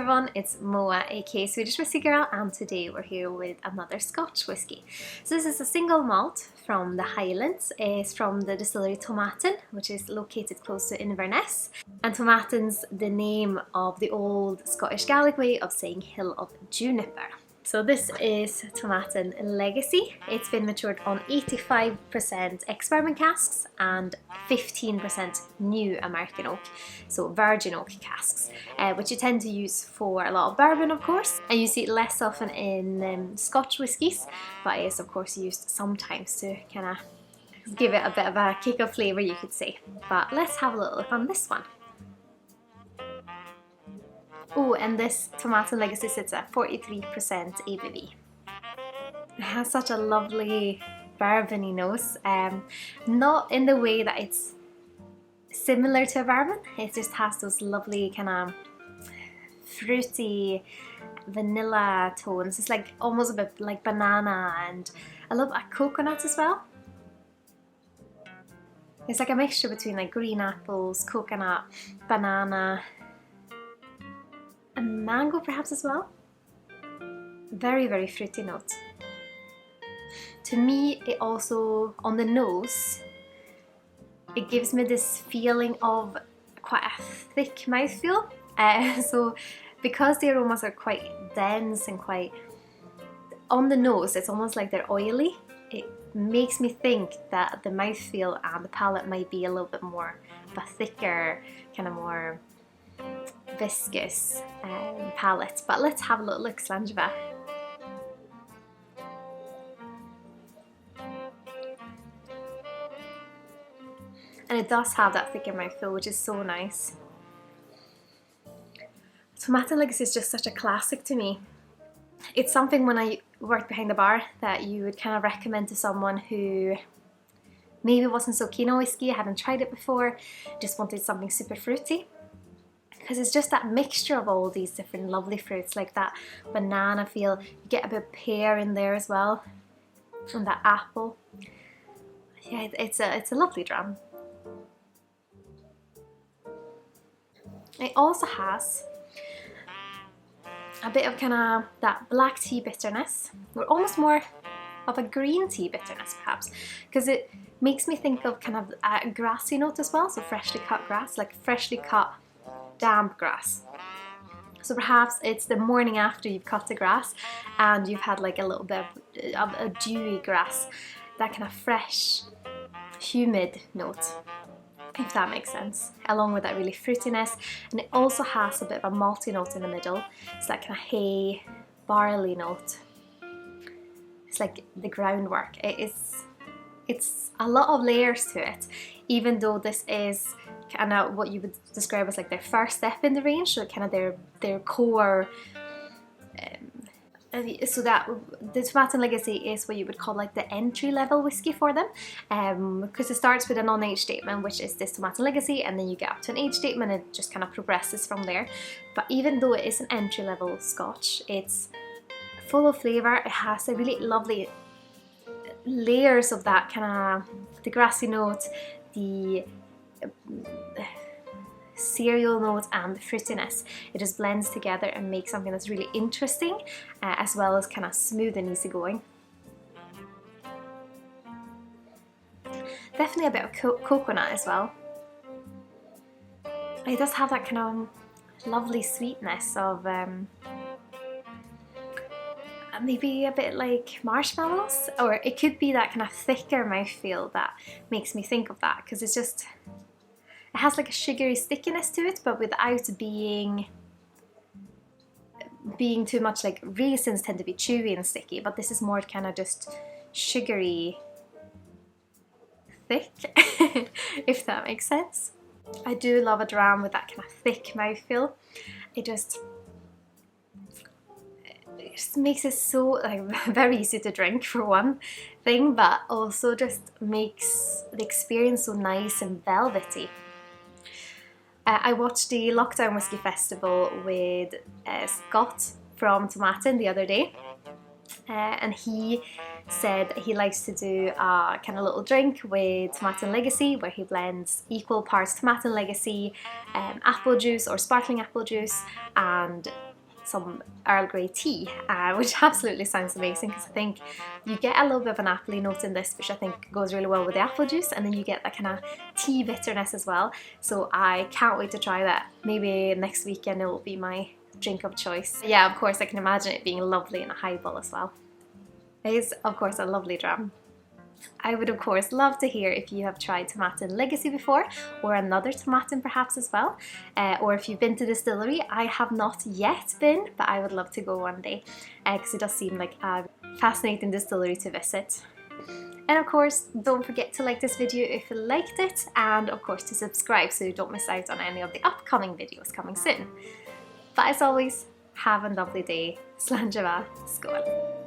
everyone, it's Moa aka Swedish Whiskey Girl, and today we're here with another Scotch whiskey. So this is a single malt from the Highlands. It's from the distillery Tomatin, which is located close to Inverness. And Tomatin's the name of the old Scottish Gaelic way of saying hill of juniper. So this is Tomatin Legacy. It's been matured on 85% ex-bourbon casks and 15% new American oak, so virgin oak casks, which you tend to use for a lot of bourbon, of course. And you see it less often in Scotch whiskies, but it is of course used sometimes to kind of give it a bit of a kick of flavour, you could say. But let's have a little look on this one. Oh, and this Tomatin Legacy sits at 43% ABV. It has such a lovely bourbony nose, not in the way that it's similar to a bourbon. It just has those lovely kind of fruity vanilla tones. It's like almost a bit like banana and a little bit of coconut as well. It's like a mixture between like green apples, coconut, banana, and mango perhaps as well. Very, very fruity note. To me, it also, on the nose, it gives me this feeling of quite a thick mouthfeel. So because the aromas are quite dense and quite, on the nose, it's almost like they're oily. It makes me think that the mouthfeel and the palate might be a little bit more of a thicker, kind of more viscous palette. But let's have a little look, Slanjva. And it does have that thicker mouthfeel, which is so nice. Tomatin Legacy is just such a classic to me. It's something when I worked behind the bar that you would kind of recommend to someone who maybe wasn't so keen on whiskey, hadn't tried it before, just wanted something super fruity. Because it's just that mixture of all these different lovely fruits, like that banana feel. You get a bit of pear in there as well, and that apple. Yeah, it's a lovely dram. It also has a bit of kind of that black tea bitterness, or almost more of a green tea bitterness perhaps, because it makes me think of kind of a grassy note as well, so freshly cut grass, like freshly cut damp grass. So perhaps it's the morning after you've cut the grass and you've had like a little bit of a dewy grass, that kind of fresh, humid note, if that makes sense, along with that really fruitiness. And it also has a bit of a malty note in the middle. It's that kind of hay, barley note. It's like the groundwork. It's a lot of layers to it, even though this is kind of what you would describe as like their first step in the range, so kind of their core. So that the Tomatin Legacy is what you would call like the entry-level whiskey for them, because it starts with a non-age statement, which is this Tomatin Legacy, and then you get up to an age statement and it just kind of progresses from there. But even though it is an entry-level Scotch, it's full of flavour. It has a really lovely layers of that kind of the grassy note, the cereal note, and the fruitiness. It just blends together and makes something that's really interesting, as well as kind of smooth and easygoing. Definitely a bit of coconut as well. It does have that kind of lovely sweetness of maybe a bit like marshmallows, or it could be that kind of thicker mouthfeel that makes me think of that, because it's just, it has like a sugary stickiness to it, but without being too much. Like raisins tend to be chewy and sticky, but this is more kind of just sugary thick, if that makes sense. I do love a dram with that kind of thick mouthfeel. It just makes it so like very easy to drink for one thing, but also just makes the experience so nice and velvety. I watched the Lockdown Whiskey Festival with Scott from Tomatin the other day, and he said he likes to do a kind of little drink with Tomatin Legacy where he blends equal parts Tomatin Legacy, apple juice or sparkling apple juice, and some Earl Grey tea, which absolutely sounds amazing because I think you get a little bit of an appley note in this, which I think goes really well with the apple juice, and then you get that kind of tea bitterness as well. So I can't wait to try that. Maybe next weekend it will be my drink of choice. Yeah, of course I can imagine it being lovely in a highball as well. It is of course a lovely dram. I would of course love to hear if you have tried Tomatin Legacy before, or another Tomatin perhaps as well, or if you've been to distillery. I have not yet been, but I would love to go one day because it does seem like a fascinating distillery to visit. And of course, don't forget to like this video if you liked it, and of course to subscribe so you don't miss out on any of the upcoming videos coming soon. But as always, have a lovely day. Slán Skål!